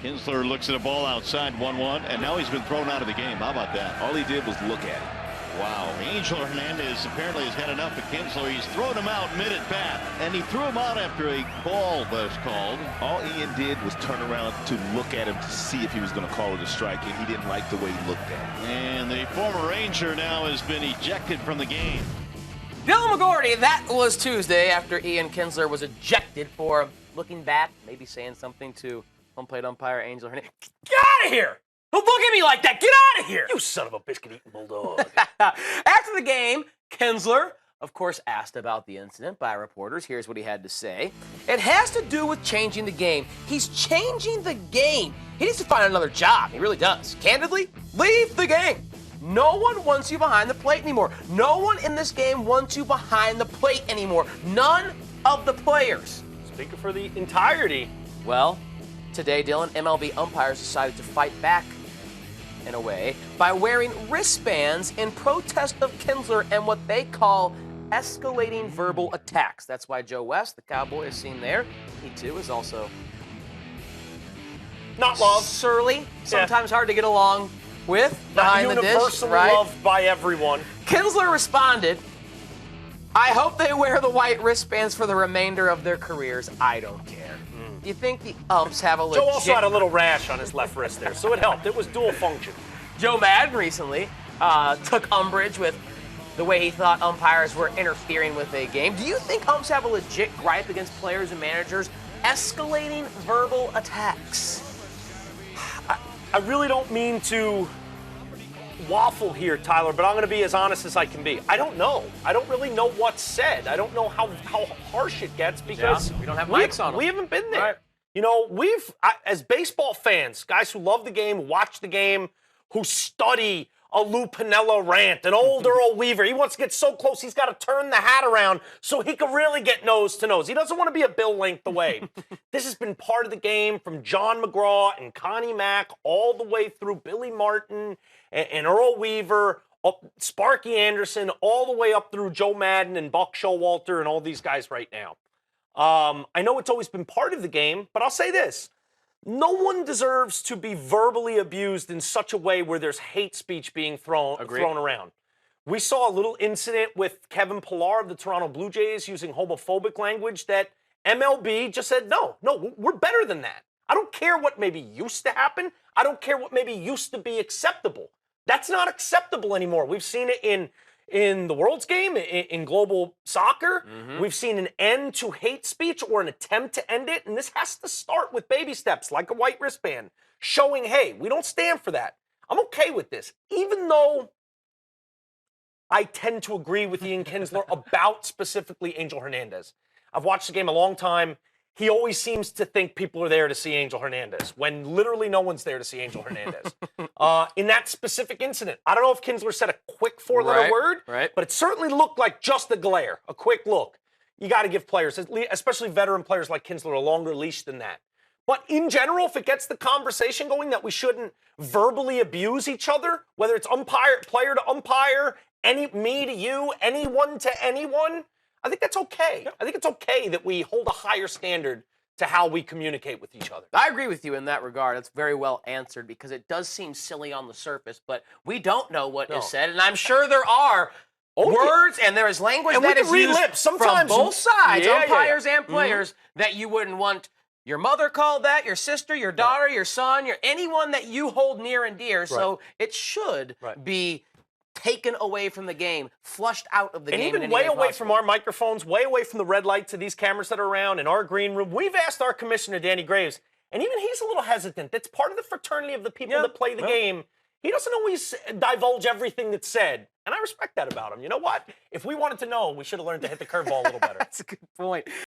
Kinsler looks at a ball outside 1-1, and now he's been thrown out of the game. How about that? All he did was look at it. Wow. Angel Hernandez apparently has had enough of Kinsler. He's thrown him out mid at bat, and he threw him out after a ball was called. All Ian did was turn around to look at him to see if he was going to call it a strike, and he didn't like the way he looked at it. And the former Ranger now has been ejected from the game. Dylan McGorty, that was Tuesday after Ian Kinsler was ejected for looking back, maybe saying something to home plate umpire Angel Hernandez. Get out of here! Don't look at me like that! Get out of here! You son of a biscuit-eating bulldog. After the game, Kinsler, of course, asked about the incident by reporters. Here's what he had to say. It has to do with changing the game. He's changing the game. He needs to find another job. He really does. Candidly, leave the game. No one wants you behind the plate anymore. No one in this game wants you behind the plate anymore. None of the players. Speaking for the entirety. Well, today, Dylan, MLB umpires decided to fight back in a way by wearing wristbands in protest of Kinsler and what they call escalating verbal attacks. That's why Joe West, the Cowboy, is seen there. He, too, is also Not loved. surly, sometimes hard to get along with behind the dish, Universally right? loved by everyone. Kinsler responded, I hope they wear the white wristbands for the remainder of their careers. I don't care. Do you think the umps have a legit... Joe also had a little rash on his left wrist there, so it helped. It was dual function. Joe Madden recently took umbrage with the way he thought umpires were interfering with a game. Do you think umps have a legit gripe against players and managers escalating verbal attacks? I really don't mean to waffle here, Tyler, but I'm going to be as honest as I can be. I don't know. I don't really know what's said. I don't know how harsh it gets because we don't have mics on them. We haven't been there. Right. You know, as baseball fans, guys who love the game, watch the game, who study a Lou Piniella rant, an old Earl Weaver. He wants to get so close, he's got to turn the hat around so he can really get nose to nose. He doesn't want to be a Bill length away. This has been part of the game from John McGraw and Connie Mack all the way through Billy Martin and Earl Weaver, Sparky Anderson, all the way up through Joe Madden and Buck Showalter and all these guys right now. I know it's always been part of the game, but I'll say this. No one deserves to be verbally abused in such a way where there's hate speech being thrown around. We saw a little incident with Kevin Pillar of the Toronto Blue Jays using homophobic language that MLB just said, no, we're better than that. I don't care what maybe used to happen. I don't care what maybe used to be acceptable. That's not acceptable anymore. We've seen it in the World's Game, in global soccer. We've seen an end to hate speech or an attempt to end it, and this has to start with baby steps, like a white wristband, showing, hey, we don't stand for that. I'm okay with this, even though I tend to agree with Ian Kinsler about specifically Angel Hernandez. I've watched the game a long time. He always seems to think people are there to see Angel Hernandez when literally no one's there to see Angel Hernandez. In that specific incident, I don't know if Kinsler said a quick four-letter word, but it certainly looked like just a glare, a quick look. You got to give players, especially veteran players like Kinsler, a longer leash than that. But in general, if it gets the conversation going that we shouldn't verbally abuse each other, whether it's player to umpire, me to you, anyone to anyone, I think that's okay. I think it's okay that we hold a higher standard to how we communicate with each other. I agree with you in that regard. It's very well answered because it does seem silly on the surface, but we don't know what is said, and I'm sure there are words and there is language that is used from both sides, umpires and players, that you wouldn't want your mother called that, your sister, your daughter, your son, anyone that you hold near and dear. So it should be taken away from the game, flushed out of the game. And even way away from our microphones, way away from the red light to these cameras that are around in our green room. We've asked our commissioner, Danny Graves, and even he's a little hesitant. That's part of the fraternity of the people that play the game. He doesn't always divulge everything that's said, and I respect that about him. You know what? If we wanted to know, we should have learned to hit the curveball a little better. That's a good point.